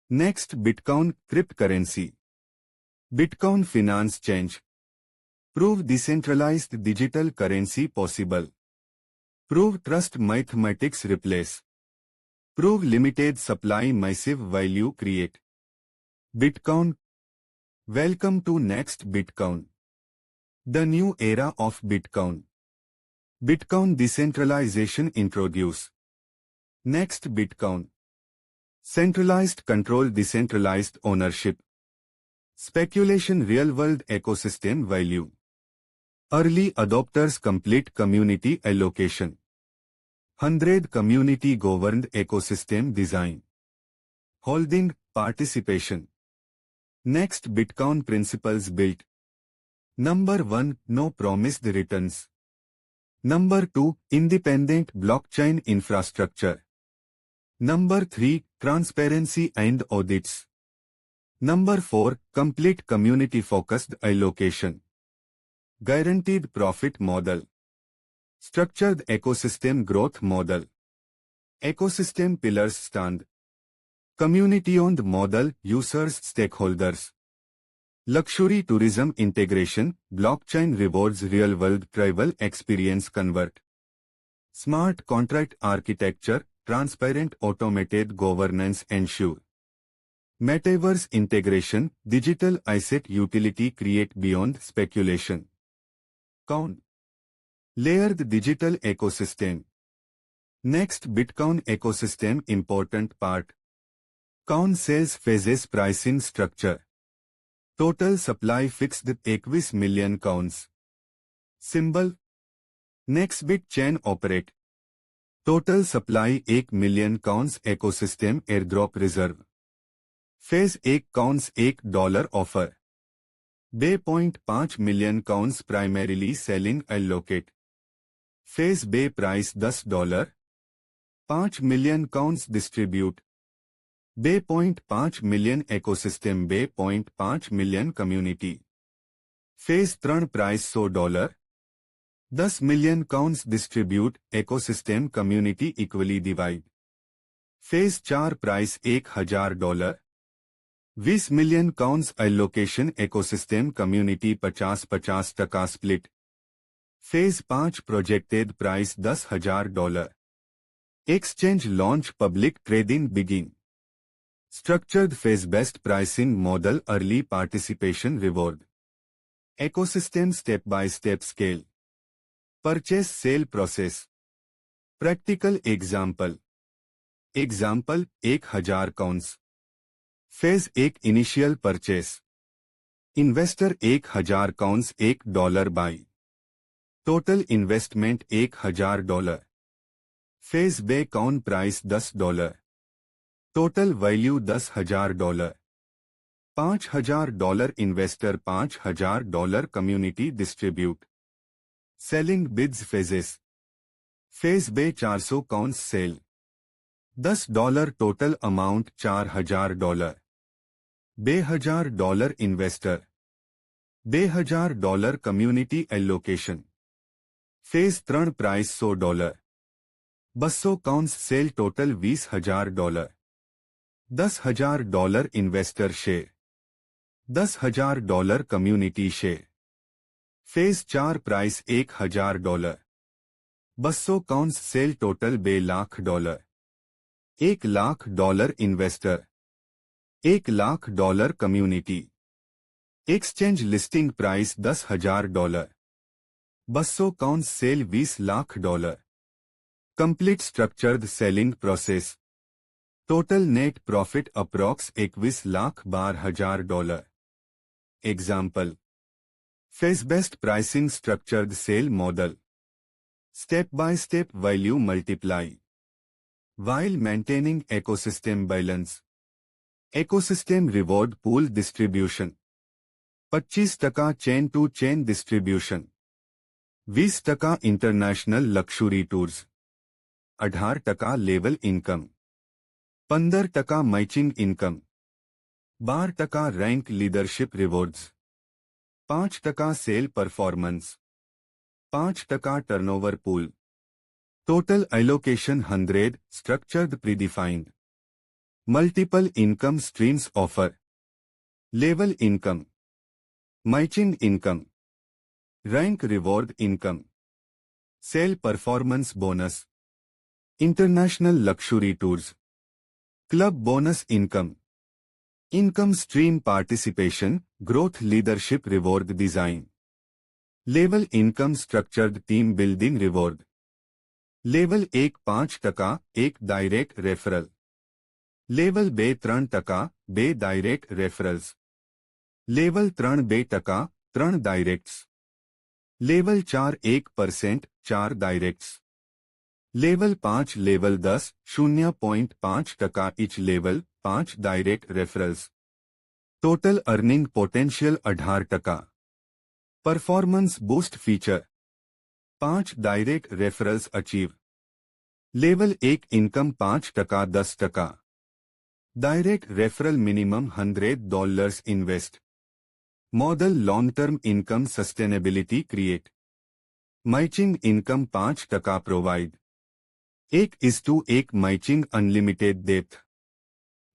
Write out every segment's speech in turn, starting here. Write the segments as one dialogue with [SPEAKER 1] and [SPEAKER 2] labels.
[SPEAKER 1] Next, Bitcoin cryptocurrency. Bitcoin finance change. Prove decentralized digital currency possible. Prove trust mathematics replace. Prove limited supply massive value create. Bitcoin. Welcome to Next Bitcoin. The new era of Bitcoin. Bitcoin decentralization introduce. Next Bitcoin. Centralized control, decentralized ownership. Speculation, real-world ecosystem value. Early adopters, complete community allocation. 100 community-governed ecosystem design. Holding, participation. Next Bitcoin principles built. Number 1. No promised returns. Number 2. Independent blockchain infrastructure. Number 3. Transparency and audits. Number 4. Complete community-focused allocation. Guaranteed profit model. Structured ecosystem growth model. Ecosystem pillars stand. Community-owned model, users, stakeholders. Luxury tourism integration, blockchain rewards real-world travel experience convert. Smart contract architecture, transparent automated governance ensure. Metaverse integration, digital asset utility create beyond speculation. Count. Layered digital ecosystem. Next Bitcoin ecosystem important part. Count sales phases pricing structure. Total supply fixed 21 million counts. Symbol. Nextbit chain operate. Total supply 1 million counts ecosystem airdrop reserve. Phase 1 counts $1 offer. 2.5 million counts primarily selling allocate. Phase B price $10. 5 million counts distribute. 2.5 million ecosystem 2.5 million community. Phase 3 price $100. 10 million counts distribute ecosystem community equally divide. Phase 4 price $1000. 20 million counts allocation ecosystem community 50-50% split. Phase 5 projected price $10,000. Exchange launch public trading begin. Structured phase-based pricing model early participation reward. Ecosystem step-by-step scale. Purchase sale process. Practical example. Example 1000 counts. Phase 1 initial purchase. Investor 1000 counts $1 buy. Total investment $1000. Phase B count price $10. Total value $10,000. $5,000 investor $5,000 community distribute. Selling bids phases. Phase B 400 counts sale. $10 total amount $4,000. $2,000 investor. $2,000 community allocation. Phase 3 price $100. 200 counts sale total $20,000. $10,000 investor share. $10,000 community share. Phase 4 price $1,000. 200 counts sale total $2,00,000. $1,00,000 investor. $1,00,000 community. Exchange listing price $10,000. 200 counts sale $20,00,000. Complete structured selling process. Total net profit approx $21,12,000. Example. Phase-based pricing structured sale model. Step-by-step value multiply. While maintaining ecosystem balance. Ecosystem reward pool distribution. 25% chain to chain distribution. 20% international luxury tours. 18% level income. 15% matching income. 12% rank leadership rewards. 5% sale performance. 5% turnover pool. Total allocation 100 structured predefined. Multiple income streams offer. Level income. Matching income. Rank reward income. Sale performance bonus. International luxury tours. Club bonus income. Income stream participation, growth leadership reward design. Level income structured team building reward. Level 1 5% 1 direct referral. Level 2 3% 2 direct referrals. Level 3 2% 3 directs. Level 4 1% 4 directs. Level 5 level 10 0.5% etch level 5 direct referrals. Total earning potential 18%. Performance boost feature 5 direct referrals achieve. Level 1 income 5% 10%. Direct referral minimum $100 invest. Model long term income sustainability create. Matching income 5% provide. 1:1 matching unlimited depth.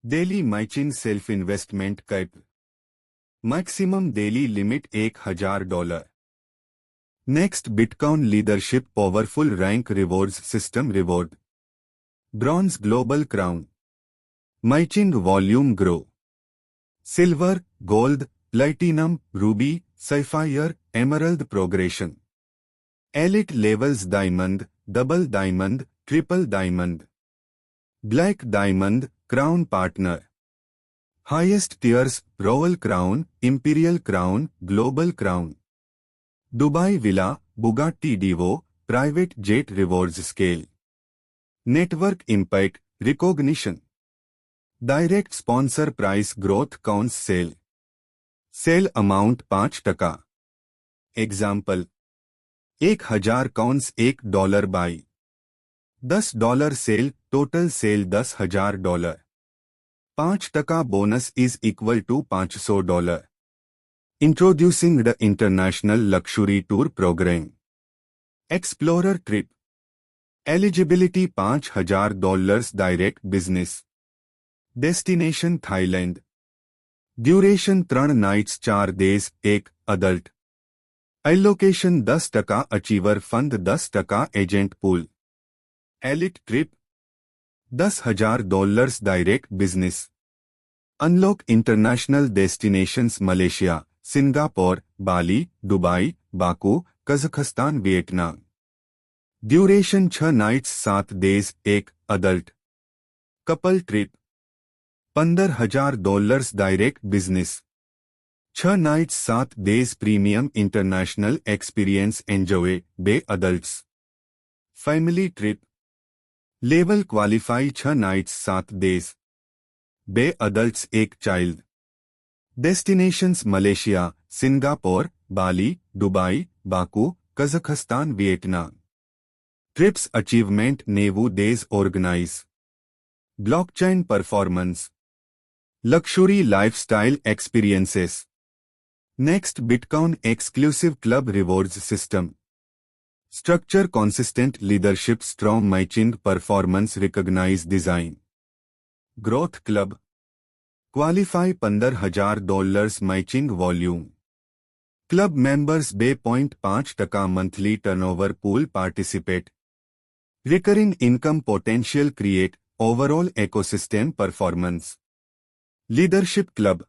[SPEAKER 1] Daily matching self investment cap. Maximum daily limit $1000. Next bitcoin leadership powerful rank rewards system reward. Bronze global crown. Matching volume grow. Silver, gold, platinum, ruby, sapphire, emerald progression. Elite levels diamond, double diamond, triple diamond. Black diamond, crown partner. Highest tiers, royal crown, imperial crown, global crown. Dubai villa, Bugatti Divo, private jet rewards scale. Network impact, recognition. Direct sponsor price growth counts sale. Sale amount 5%. Example. 1000 counts $1 buy. $10 sale, total sale $10,000. 5% bonus is equal to $500. Introducing the international luxury tour programme. Explorer trip. Eligibility $5,000 direct business. Destination Thailand. Duration 3 nights 4 days 1 adult. Allocation 10% achiever fund 10% agent pool. Elite trip $10,000 direct business. Unlock international destinations Malaysia, Singapore, Bali, Dubai, Baku, Kazakhstan, Vietnam. Duration 6 nights 7 days 1 adult. Couple trip $15,000 direct business. 6 nights 7 days premium international experience enjoy 2 adults. Family trip level qualify 6 nights 7 days 2 adults 1 child. Destinations Malaysia, Singapore, Bali, Dubai, Baku, Kazakhstan, Vietnam. Trips achievement 90 days organise. Blockchain performance. Luxury lifestyle experiences. Next bitcoin exclusive club rewards system. Structure consistent leadership strong matching performance recognize design. Growth club. Qualify $15,000 matching volume. Club members 2.5% monthly turnover pool participate. Recurring income potential create overall ecosystem performance. Leadership club.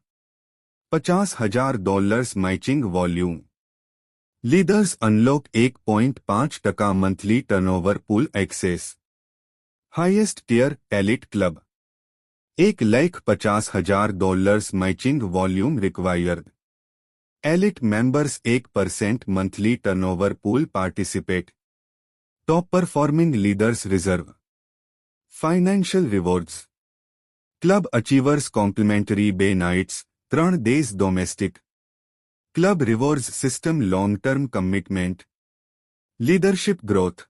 [SPEAKER 1] $50,000 matching volume. Leaders unlock 1.5% monthly turnover pool access. Highest tier elite club. $1,50,000 matching volume required. Elite members 1% monthly turnover pool participate. Top performing leaders reserve. Financial rewards. Club achievers complimentary बे nights 3 days domestic. Club rewards system long-term commitment. Leadership growth.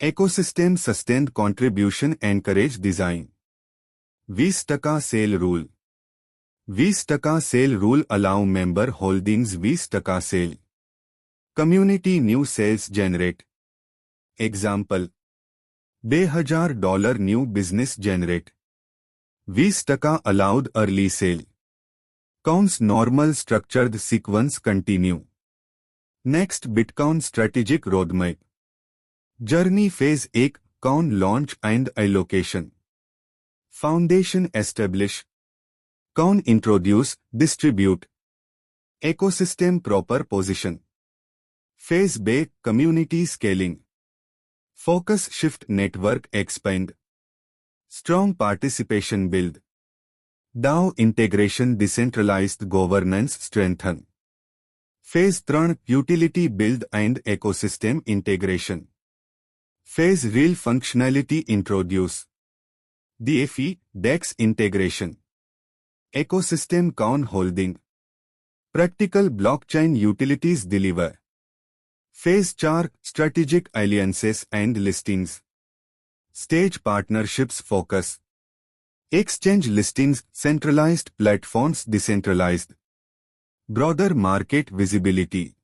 [SPEAKER 1] Ecosystem sustained contribution encourage design. 20% sale rule. 20% sale rule allow member holdings 20% sale. Community new sales generate. Example. $2,000 new business generate. 20% allowed early sale. Counts normal structured sequence continue. Next Bitcoin strategic roadmap. Journey phase 1 Coin launch and allocation. Foundation establish. Coin introduce, distribute. Ecosystem proper position. Phase B Community scaling. Focus shift network expand. Strong participation build. DAO integration decentralized governance strengthen. Phase 3 Utility build and ecosystem integration. Phase Real functionality introduce. DeFi, DEX integration. Ecosystem coin holding. Practical blockchain utilities deliver. Phase 4 Strategic alliances and listings. Stage partnerships focus. Exchange listings, centralized platforms decentralized. Broader market visibility.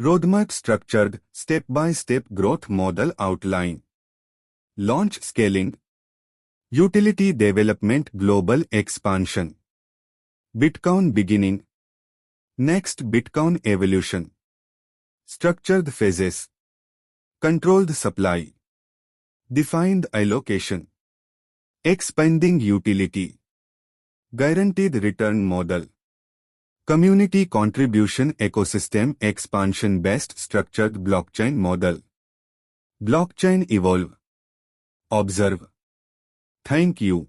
[SPEAKER 1] Roadmap structured, step-by-step growth model outline. Launch scaling. Utility development global expansion. Bitcoin beginning. Next Bitcoin evolution. Structured phases. Controlled supply. Defined allocation. Expanding utility. Guaranteed return model. Community contribution ecosystem expansion best structured blockchain model. Blockchain evolve. Observe. Thank you.